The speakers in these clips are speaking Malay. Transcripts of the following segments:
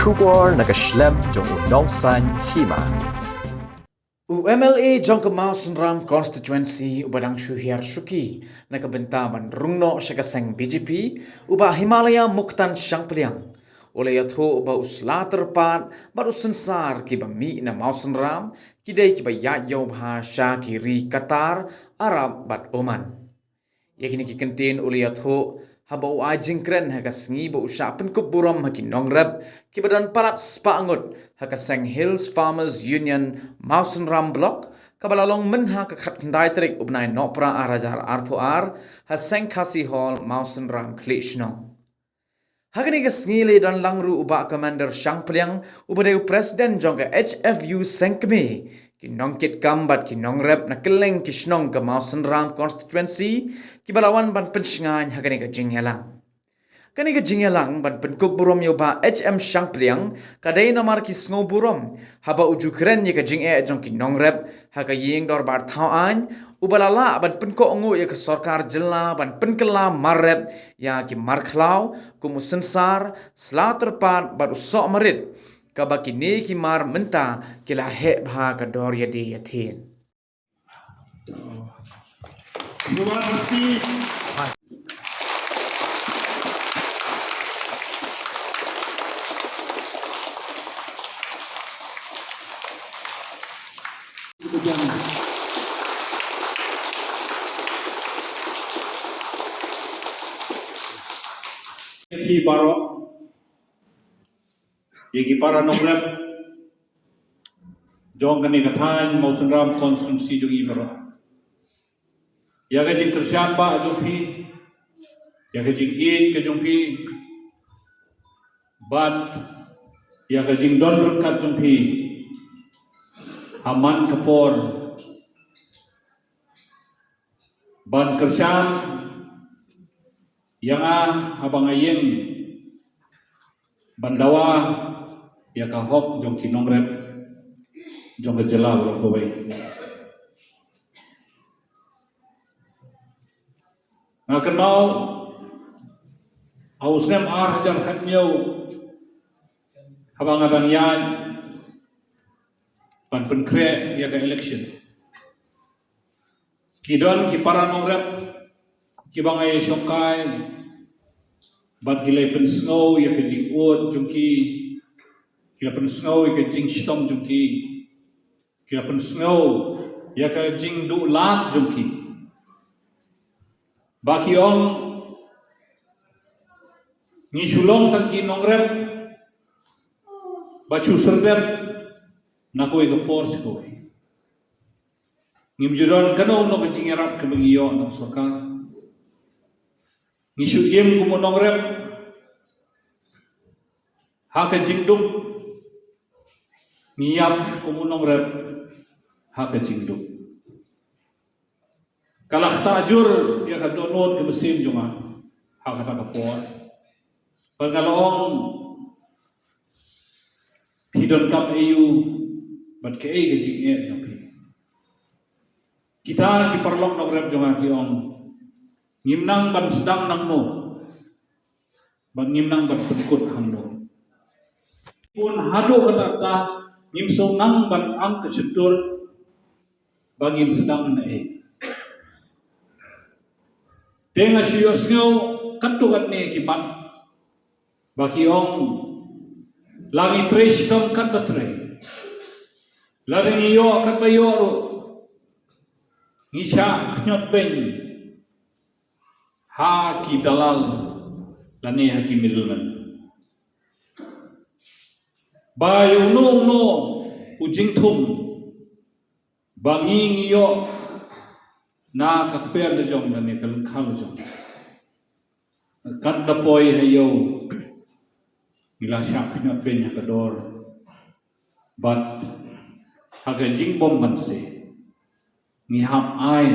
Shubor nakaslem jong unongsan hima. UMLA Jongkemau Sunram Constituency ubadang Syuhiar Syuki nakabenta man rungno syakaseng BJP uba Himalaya Muktan Syangpeliang oleh yatho uba usla terpat baru sensar kiba mi na mau Sunram kidai kiba yayo bahasa kiri Qatar Arab bat Oman yakini kikentin oleh yatho habau ajing kren hakas ngi ba usapen kup buram hakin nongrab kibadan parat spaangut hakaseng Hills Farmers Union Mausen Ram Block kabalalong menha kakhat kendai terik ubnai nopra arajar arpoar haseng Khasi Hall Mausen Ram Klitschno Hagani ngi dan langru uba Commander Syangpeliang ubadeu Presiden jongga HFU Sengkeme kinongkit kambat kinongrep na keleng kisnong ke Mausen Ram Constituency kibalawan ban pensingan hagani ka jingyalang. Kani ka jingyalang ban penkuk burom yoba HM Syangpeliang kadai namar kisngo burom haba uju keren ye ka jingye jong kinongrep haga ying dor bar tauan ubalala ban penkok ngu ye ka sarkar jela ban penkela marrep ya ki markhlau kumusensar slaterpan bar usok marit kabaki ne ki mar menta kila he bha ka dor ya de yathin Yagi baro, yagi para nongrep, jong kani kathan Mausen Ram Constituency jogi baro. Yaga jing tersian ba jumpi, yaga jing in ke jumpi, bat yaga jing don kat jumpi, aman kapor, ban kersian yang habang ayeng bandawa ya kahok jong kinongrep jong kejela ulang kawai ngakenau ausnem arjar khatnyau habang abang yan pan penkre ya ka election kidon ki para nongrep kibangay syongkai ban kilay pensnow ya kajing ut jungki kila pensnow ya kajing stom jungki kila pensnow ya kajing dulat jungki baki ong ngisulong tangki nongrep bacu serdep nakoy ka force ko ngimjudan kano no kajing yarap kabangiyo ng sokal ngisu yem kumunong rep haka jingduk ngiyap kumunong rep haka jingduk kalak tajur ya kadonot ke mesim junga haka takapor pangaloong hidon kap EU bat ke ke jingye kita kiparlong nong rep junga kiong ngimnang ban sedang nang mo ban ngimnang ban pedikut hang mo pun hado kata ngimsong nang ban ang kesedur bangim sedang na tenga sios ngau katukat ne kipat baki ong langi tres tom kat batre laring iyo kat bayo ro ngisya knyot ben ha ki dalal lani ha ki middleman bayu no ujing thum bangi ngiyo na kakper de jong lani kal khang jong kat da poi hayo ila syak nyot ben ha kador bat haga jing bom banse ni ham ai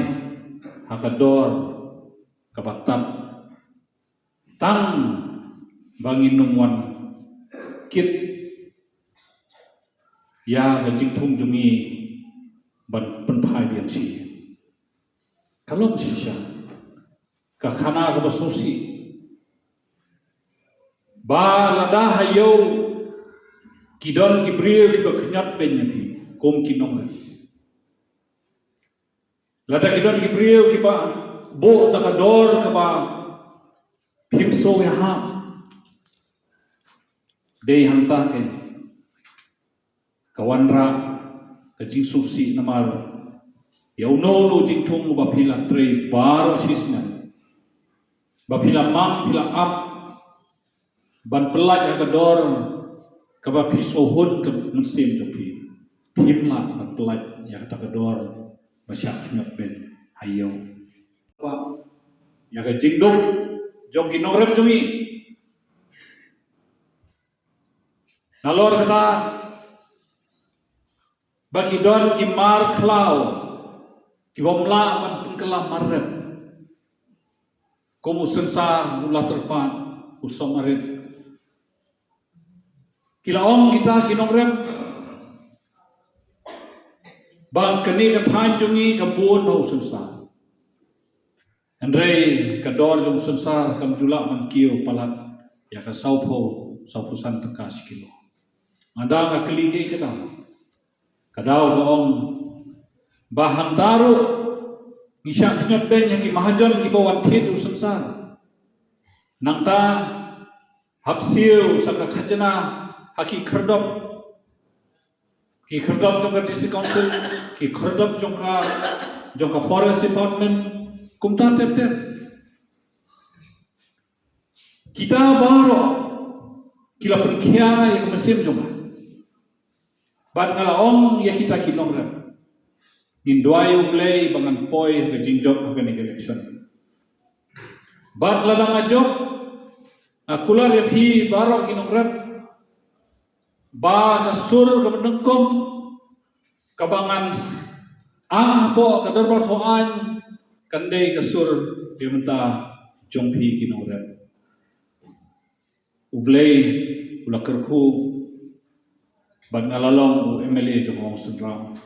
ha kador kabatat tang bangin numwan kit ya gajing thung jumi ban penpai bian si kalau sisa ka khana ka basosi ba lada hayo Kidon ki brio ki baknyat penya pi kom kinong. Lada kidon ki brio ki ba bo takador ka ba himso ya ha. Dei hanta ken kawanra ka jingsusi namar yauno lo jingtung ba pila tre bar sisna ba pila mam pila ap ban pelaj ka dor ka ba piso hon ka musim ka pi pimla ban pelaj ya ka dor ba syak nyot ben hayo ba ya ka jingdong jong kinorep jumi nalor kata bagi don ki mar klau ki bomla man pengkela marrep komu sensar ulah terpan usam arit kila ong kita kinongrep bang keni ka thanjungi ka bon ho sensar andrei ka dor jong sensar kam jula man kiu palat ya ka saupusan teka sikilo anda nga keligi kadau ong bahan taru ngisyak nyot ben yang mahajon ki bawan thit sensar nangta hapsiu saka khajana haki khardop jong ka district council ki khardop jong ka forest department kumta tep kita baro kila penkhia yang mesim jong bat ngalaong ya kita kinong rap Indwayo play bangan poi ke jingjok ke election. Bat ladang ajok akular ya phi barok kinong rap ba kasur ke menengkom kabangan po ke dorbar soan kandai kasur dimenta jong phi kinong rap ublay ula kerku bat ngalalong MLA jong sendram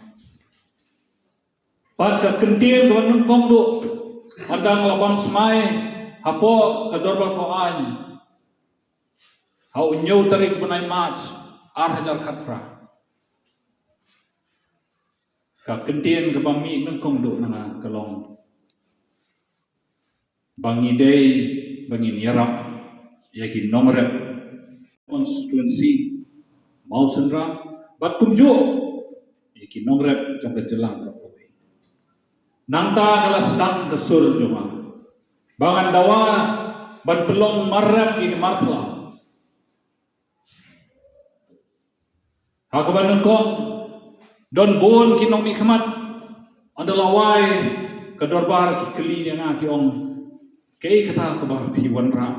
pat ka kentir ka nungkong do adang labang semai hapo ka dorba soan hau nyau tarik bunai march 8,000 khatra ka kentir ka bami nungkong do nanga kalong bangi day bangi nirap yakin nomrep constituency mau sendra bat kunjo yakin nomrep jang kejelang nangta kala sedang kesur cuma bangan dawa ban pelong marap ini markla aku banungkong don bon kinong mikmat adalah wai kedorbar keli yang aki ong kei kata kebar piwan ra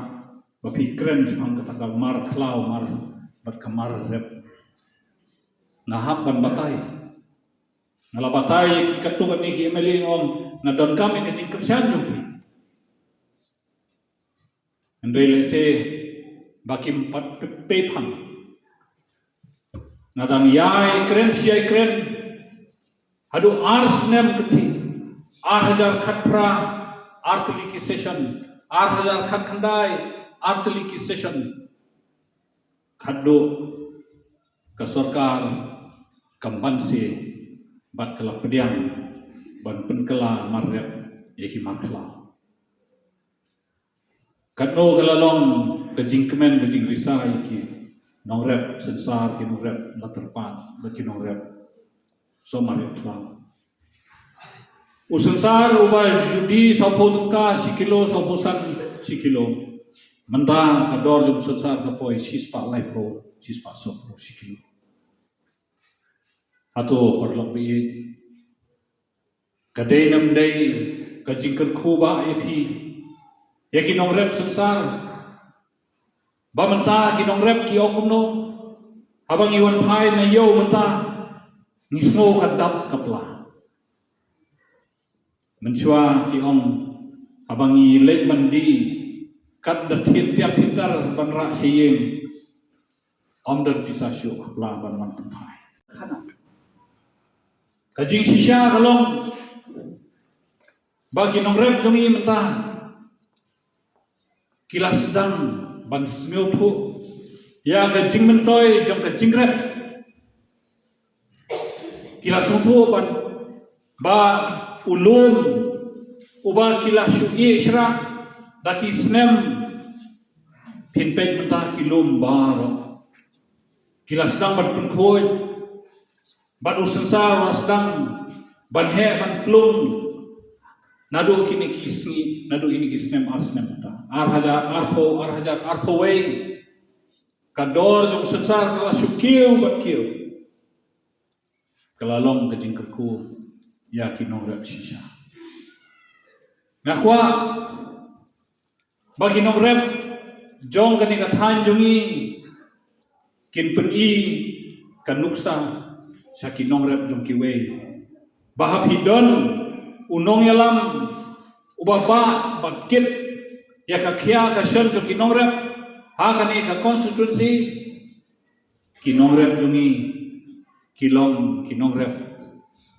bapi keren sang kata kal marklau mar bat kamar rep ngahap ban batai ngalabatay kikatukan ni kiemeli om na don kami kajing kersian juga. Andai lese bakim pat pepang. Nadang yai keren siai keren. Hadu ars nem keti. 8,000 khatra artliki session. 8,000 khat khandai artliki session. Khadu ke sarkar kambansi bat kala pediang ban penkela marrep yaki makla katno kala long kajing kemen kajing risa yaki nongrep sensar ki nongrep laterpan baki nongrep so marrep tla usensar ubal judi sapo tungka sikilo sapo san sikilo menta kador jum sensar kapoi sispa lai pro sispa so pro sikilo atau perlok bi kadai nam dai kajingker kuba epi yakin nongrep sensar ba menta kinong rep ki okumno abang iwan pai na yo menta nisno kadap kapla menchua ki ong abang i let mandi kat da thiet tiap sitar ban ra seyeng om dar pisasyo kapla ban man pai kana kajing sisya kalong bagi nongrep demi mentah kilas sedang ban smilpu ya ka jing mentoi jong ka jingrep kila sutu ban ba ulum uba kila syu'i syra daki snem pinpet mentah kilum baro kila sedang ban penkhoi ban usensar sedang ban he ban plum nadu kini kisni nadu ini kisnem arsnem mentah arhajar wei kador jong sensar kala syukiu bat kiu kelalong ke jingkerku ya kinong rep sisa ngakwa bagi nong rep jong kani kathan jongi kin pen i kanuksa sa kinong rep jong kiwe bahap hidon unong yalam ubaba bakit ya kakia ka shen jong kinong rep ha kani ka constituency kinong rep jongi kilong kinong rep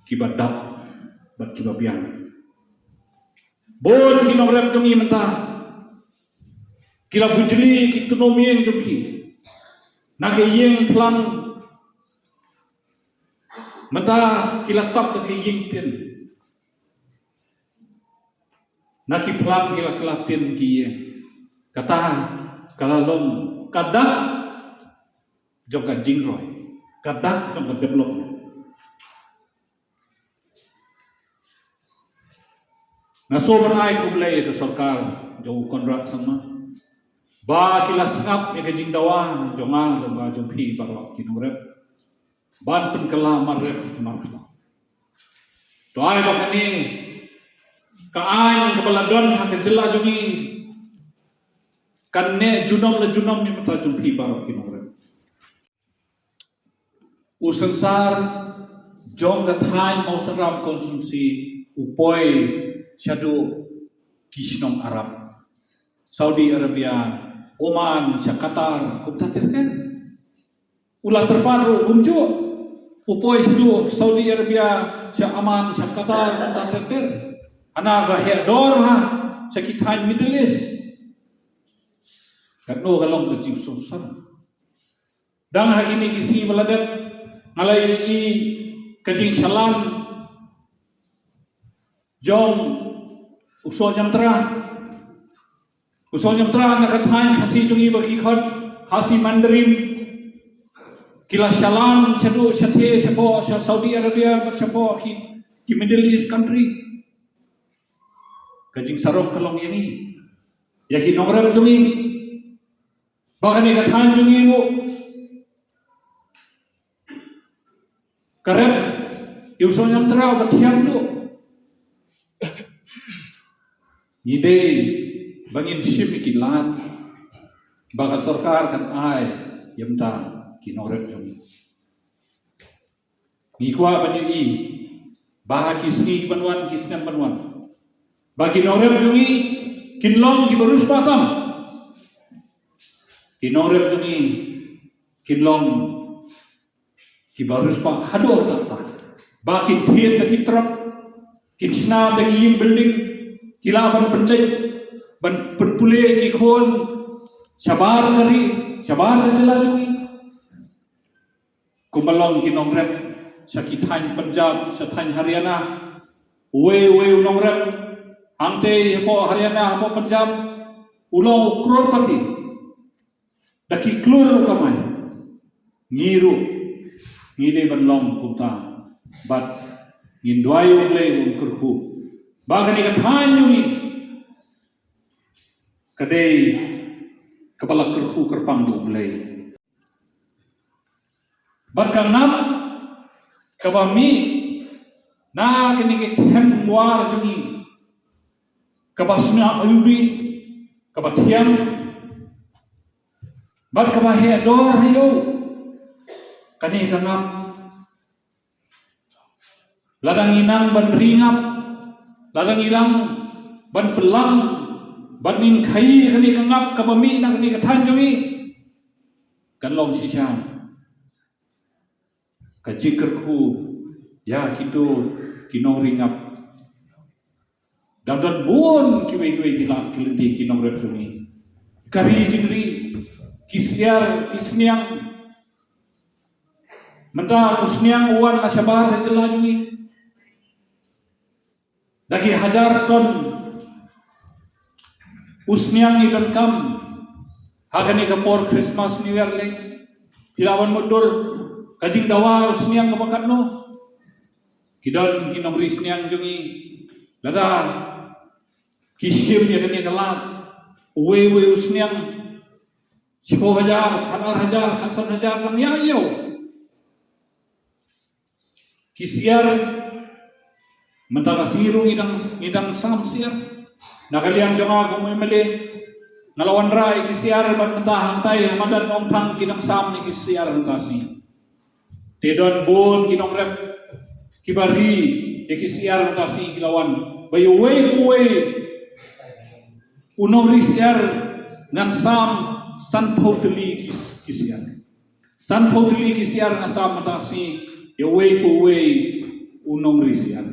kibadap bat kibabiang bon kinong rep jongi mentah kila bujli kitunomi yang jongi nake yeng pelang mentah kila tap nake yeng pin naki pelang kila kelatin ki yeng kata kalalong kadah jongka jingroy kadah jongka development na sober ai kublai ke sarkar jauh kontrak sama ba kila sngap e jing dawa jonga jonga jompi barok kinurep ban pen kala marep marpa to ai bakani ka ai kebaladon hak jela jongi kanne junom ni mata jompi barok kinurep usensar jong gathai mau seram konsumsi upoi syadu kisnong Arab Saudi Arabia Oman Qatar kumta terken ulah terbaru gumjo upoi syadu Saudi Arabia Aman Qatar kumta terken ana ga hedor ha sakithan Middle East katno galong terjing susah dang hagini kisi baladat ngalai i kajing salam jong uso nyamtra nakathain khasi jungi bagi khot khasi Mandarin kila salam chadu sathe sapo Saudi Arabia sapo ki Middle East country kajing sarong kalong yani yaki nograb jungi bagani kathain jungi mo karep uso nyamtra bathiam do Ide bangin shim ikilat baga sarkar kan ai yamta kinorep jomi ngikwa banyu i baha kisni banwan kisnam banwan bagi norep jomi kinlong ki barus patam kinorep jomi kinlong ki barus pa hado tata baki thiet na kitrap kinsna bagi yim building kila ban pendek ban penpule ki khon sabar na jela jungi kumalong ki nongrep sakithan Punjab sathan Haryana we nongrep angte ko Haryana ko Punjab ulang crorepati daki klur kamai ngide banlong kuta bat ngindwayo le kurku bagani kathan jungi kadai kepala kerku kerpang do mulai barkanam kabami na kini ke hem war jungi kabasna ayubi kabathiam bar kabahe dor hayo kani kanap ladang inang ban ringap ladang ilang ban pelang ban nin khai kani kangap kabami na kani kathan jungi kanlong sisyan kajikerku ya kitu kinong ringap dan buon kiwe kilang kilindi kinong repsuni kari jingri kisiar kisniang mentah usniang uan nasabar jelajui lagi hajar ton usniang ikan kam hagani kapor Christmas New Year le tilawan modul kajing dawa usniang kapakat no kidon kinong risniang jungi lada kisim ya kani kalat uwe usniang 10,000, 1,000, 1,000 lang yayo. Kisiar mentakasirong idang samsiar. Nakaliang jonga kung may mali. Ngalawan rai kisiar mentahantay madan ong tang kinang sam ni kisiar kasi. Tedon bon kinong rep kibari kisiar kasi kilawan. Bayuwe unong risiar ngan sam san poteli kisiar. San poteli kisiar na sam matasi yaway unong risiar.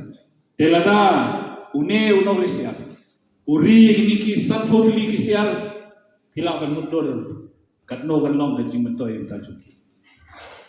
Telada unong risiar. Uri kini san poteli kisiar hilakan mutor katno kan long kajing metoy tajuki.